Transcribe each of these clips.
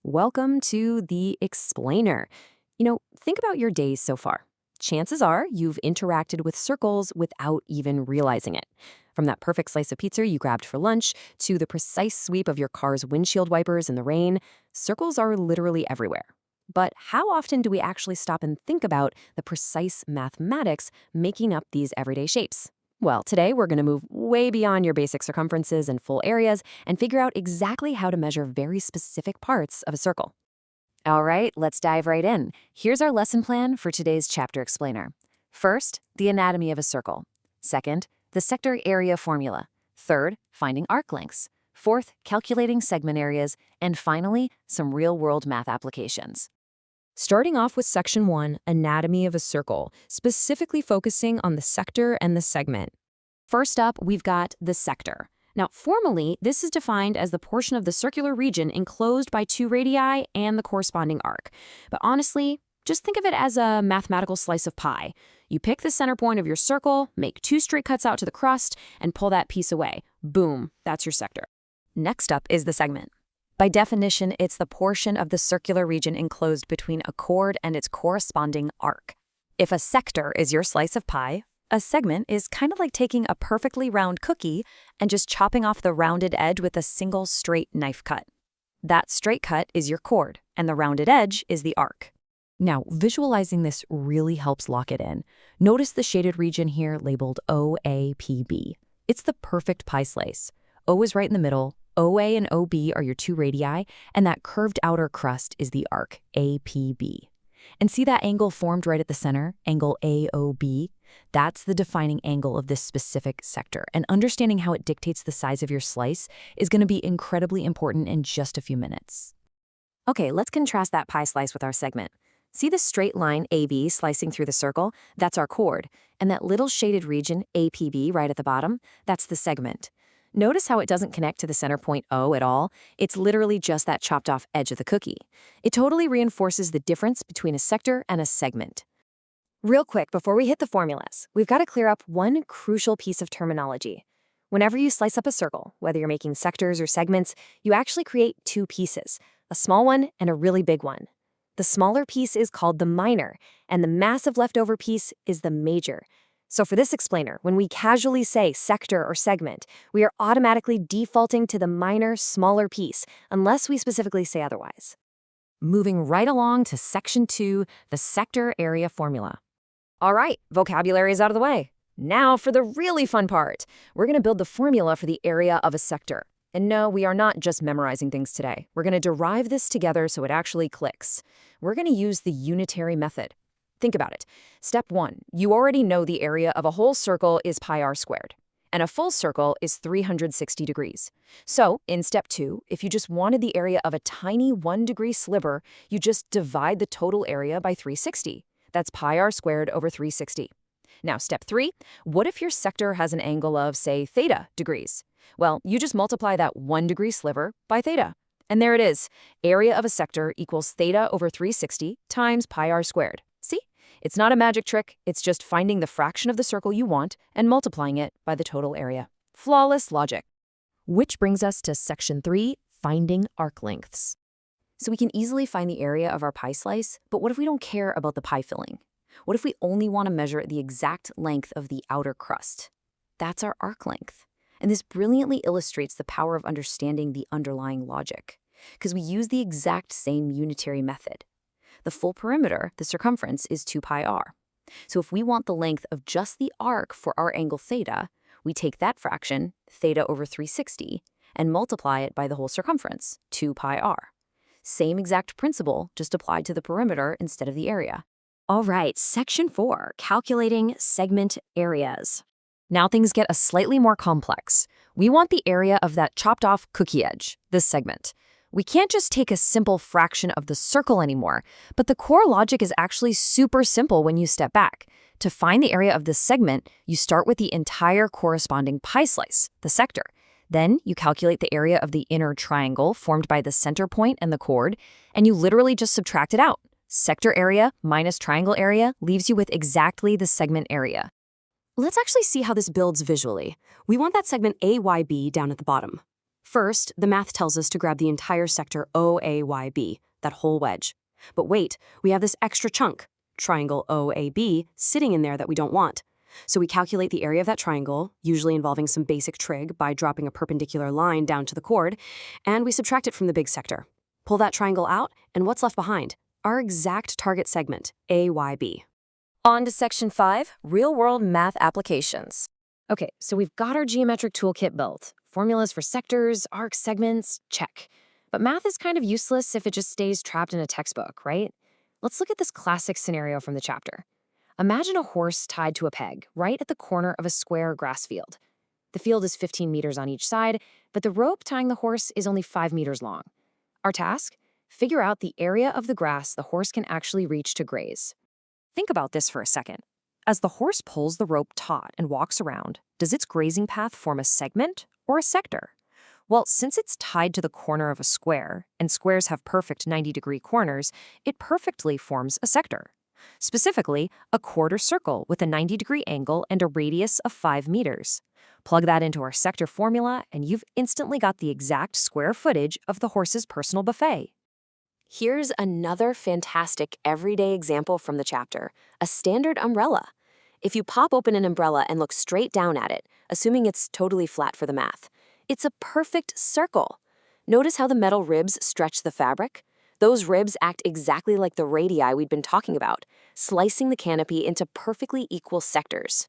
Welcome to the Explainer. Think about your days so far. Chances are you've interacted with circles without even realizing it. From that perfect slice of pizza you grabbed for lunch to the precise sweep of your car's windshield wipers in the rain, circles are literally everywhere. But how often do we actually stop and think about the precise mathematics making up these everyday shapes? Well, today we're going to move way beyond your basic circumferences and full areas and figure out exactly how to measure very specific parts of a circle. All right, let's dive right in. Here's our lesson plan for today's chapter explainer. First, the anatomy of a circle. Second, the sector area formula. Third, finding arc lengths. Fourth, calculating segment areas. And finally, some real-world math applications. Starting off with Section 1, Anatomy of a Circle, specifically focusing on the sector and the segment. First up, we've got the sector. Now, formally, this is defined as the portion of the circular region enclosed by two radii and the corresponding arc. But honestly, just think of it as a mathematical slice of pie. You pick the center point of your circle, make two straight cuts out to the crust, and pull that piece away. Boom, that's your sector. Next up is the segment. By definition, it's the portion of the circular region enclosed between a chord and its corresponding arc. If a sector is your slice of pie, a segment is kind of like taking a perfectly round cookie and just chopping off the rounded edge with a single straight knife cut. That straight cut is your chord, and the rounded edge is the arc. Now, visualizing this really helps lock it in. Notice the shaded region here labeled OAPB. It's the perfect pie slice. O is right in the middle, OA and OB are your two radii, and that curved outer crust is the arc, APB. And see that angle formed right at the center, angle AOB? That's the defining angle of this specific sector, and understanding how it dictates the size of your slice is going to be incredibly important in just a few minutes. Okay, let's contrast that pie slice with our segment. See the straight line AB slicing through the circle? That's our chord. And that little shaded region, APB, right at the bottom? That's the segment. Notice how it doesn't connect to the center point O at all? It's literally just that chopped off edge of the cookie. It totally reinforces the difference between a sector and a segment. Real quick, before we hit the formulas, we've got to clear up one crucial piece of terminology. Whenever you slice up a circle, whether you're making sectors or segments, you actually create two pieces, a small one and a really big one. The smaller piece is called the minor, and the massive leftover piece is the major. So for this explainer, when we casually say sector or segment, we are automatically defaulting to the minor, smaller piece, unless we specifically say otherwise. Moving right along to Section 2, the sector area formula. All right, vocabulary is out of the way. Now for the really fun part. We're going to build the formula for the area of a sector. And no, we are not just memorizing things today. We're going to derive this together so it actually clicks. We're going to use the unitary method. Think about it. Step 1, you already know the area of a whole circle is pi r squared, and a full circle is 360 degrees. So, in step 2, if you just wanted the area of a tiny 1-degree sliver, you just divide the total area by 360. That's pi r squared over 360. Now, step 3, what if your sector has an angle of, say, theta degrees? Well, you just multiply that 1-degree sliver by theta. And there it is. Area of a sector equals theta over 360 times pi r squared. See? It's not a magic trick, it's just finding the fraction of the circle you want and multiplying it by the total area. Flawless logic. Which brings us to Section 3, finding arc lengths. So we can easily find the area of our pie slice, but what if we don't care about the pie filling? What if we only want to measure the exact length of the outer crust? That's our arc length. And this brilliantly illustrates the power of understanding the underlying logic, because we use the exact same unitary method. The full perimeter, the circumference, is 2 pi r. So if we want the length of just the arc for our angle theta, we take that fraction, theta over 360, and multiply it by the whole circumference, 2 pi r. Same exact principle, just applied to the perimeter instead of the area. All right, Section 4, calculating segment areas. Now things get a slightly more complex. We want the area of that chopped off cookie edge, this segment. We can't just take a simple fraction of the circle anymore, but the core logic is actually super simple when you step back. To find the area of this segment, you start with the entire corresponding pie slice, the sector. Then you calculate the area of the inner triangle formed by the center point and the chord, and you literally just subtract it out. Sector area minus triangle area leaves you with exactly the segment area. Let's actually see how this builds visually. We want that segment AYB down at the bottom. First, the math tells us to grab the entire sector OAYB, that whole wedge. But wait, we have this extra chunk, triangle OAB, sitting in there that we don't want. So we calculate the area of that triangle, usually involving some basic trig by dropping a perpendicular line down to the chord, and we subtract it from the big sector. Pull that triangle out, and what's left behind? Our exact target segment, AYB. On to Section 5, Real-World Math Applications. Okay, so we've got our geometric toolkit built. Formulas for sectors, arcs, segments, check. But math is kind of useless if it just stays trapped in a textbook, right? Let's look at this classic scenario from the chapter. Imagine a horse tied to a peg, right at the corner of a square grass field. The field is 15 meters on each side, but the rope tying the horse is only 5 meters long. Our task? Figure out the area of the grass the horse can actually reach to graze. Think about this for a second. As the horse pulls the rope taut and walks around, does its grazing path form a segment or a sector? Well, since it's tied to the corner of a square, and squares have perfect 90-degree corners, it perfectly forms a sector. Specifically, a quarter circle with a 90-degree angle and a radius of 5 meters. Plug that into our sector formula, and you've instantly got the exact square footage of the horse's personal buffet. Here's another fantastic everyday example from the chapter, a standard umbrella. If you pop open an umbrella and look straight down at it, assuming it's totally flat for the math, it's a perfect circle. Notice how the metal ribs stretch the fabric? Those ribs act exactly like the radii we'd been talking about, slicing the canopy into perfectly equal sectors.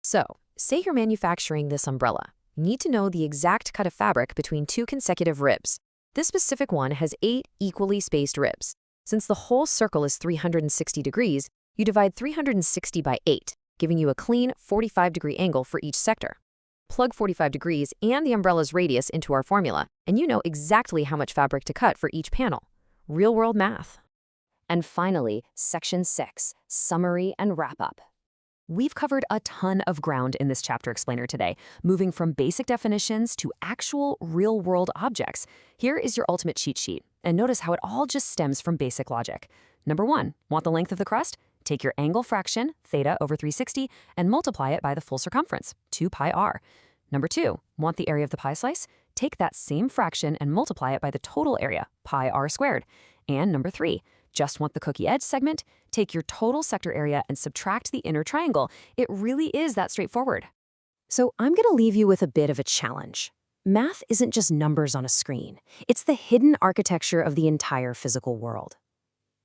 So, say you're manufacturing this umbrella. You need to know the exact cut of fabric between two consecutive ribs. This specific one has 8 equally spaced ribs. Since the whole circle is 360 degrees, you divide 360 by 8, giving you a clean 45-degree angle for each sector. Plug 45 degrees and the umbrella's radius into our formula, and you know exactly how much fabric to cut for each panel. Real-world math. And finally, Section 6, Summary and Wrap-Up. We've covered a ton of ground in this chapter explainer today, moving from basic definitions to actual real-world objects. Here is your ultimate cheat sheet, and notice how it all just stems from basic logic. Number 1, want the length of the crust? Take your angle fraction, theta over 360, and multiply it by the full circumference, 2 pi r. Number 2, want the area of the pie slice? Take that same fraction and multiply it by the total area, pi r squared. And number 3, just want the cookie edge segment? Take your total sector area and subtract the inner triangle. It really is that straightforward. So I'm going to leave you with a bit of a challenge. Math isn't just numbers on a screen. It's the hidden architecture of the entire physical world.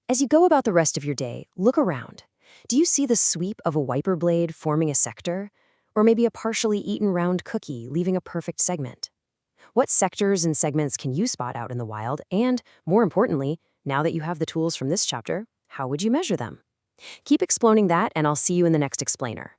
As you go about the rest of your day, look around. Do you see the sweep of a wiper blade forming a sector? Or maybe a partially eaten round cookie leaving a perfect segment? What sectors and segments can you spot out in the wild? And, more importantly, now that you have the tools from this chapter, how would you measure them? Keep exploring that, and I'll see you in the next explainer.